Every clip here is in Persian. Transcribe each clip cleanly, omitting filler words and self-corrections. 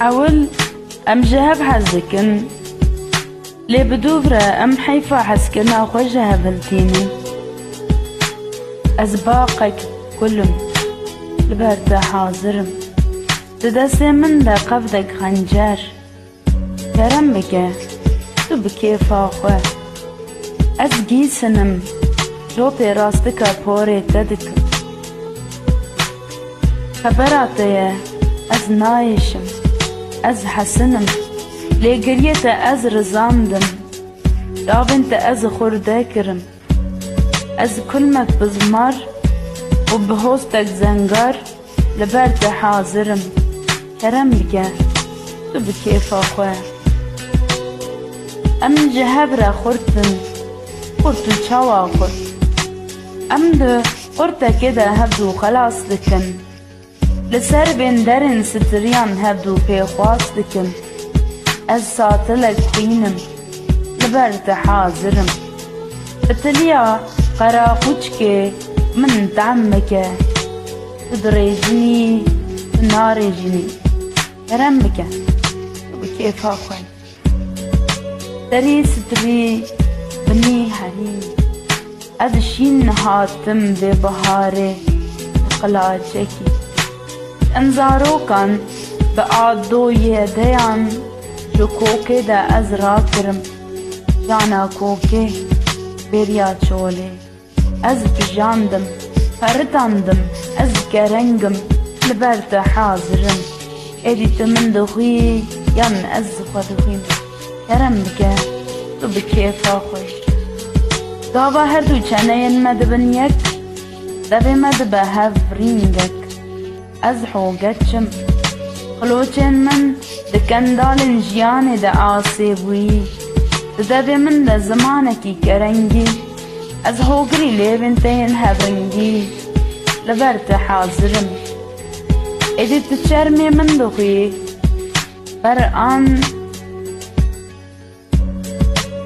أول أم جهب حزكن لي بدوفرة أم حيفا حسكنا خوجها بلتيني أزباقك كلهم لبرتا حاضرم تدسي من دا قفدك خنجر كرم بك تو بكيفا خواه از گیسنم جوبی راستکا پوری تدک خبراته از نایشم از حسنم لگریت از رزاندم دابنت از خورده کرم از کلمت بزمار و بهوستك زنگار لبرت حاضرم کرم بگه تو بکیفا خواه ام جهب را خورتن خورتو چاوا خورت ام ده خورتا كده هبدو خلاص دكن لسر بين درن ستريان هبدو بيخواص دكن از ساتلك خينم لبرت حاضرم بتليا قراقوچك من تعمك تدريجني نارجني رمك وكيف اخوان دري ستري بني حريم أدشين هاتم ببهاري قلاجكي انزارو كان بقعدو يديان جو كوكي دا أزرا كرم جانا كوكي بريا چولي از بجاندم فرتاندم از كرنگم لبرت حاضرم اديت من دخي ين از خدخيم كرم بك تو بكيف اخوي داوا هر دو چنين مدبن يك دبي مدبه هفرينجك از حوقتشم خلوچن من دكن دالن جياني دا آسيبوي دبي من دا زمانكي كرنجي از هوگري ليبنتين هفرنجي لبرت حاضرم ادي تشرمي من دخي برآن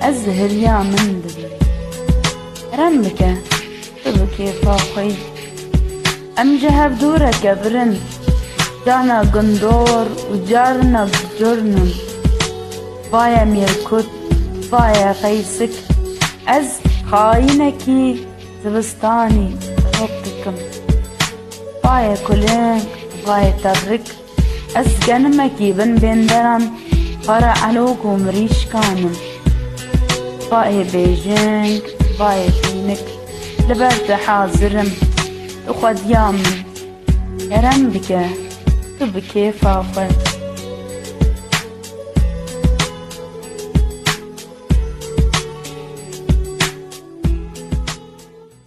أزهر يا من دبي رمك تبكي فاقي أم جهب دورك برن جانا قندور وجارنا بجرنم فايا ميركوت فايا خيسك از خاينكي زبستاني ربكم فايا كلين فايا تبرك از جنمكي بن بندران فرع علوك ومريش كانم فاي بيجينج فاي فينك لبرت حاضرم اخد يامن يرم بك تبكي فاخر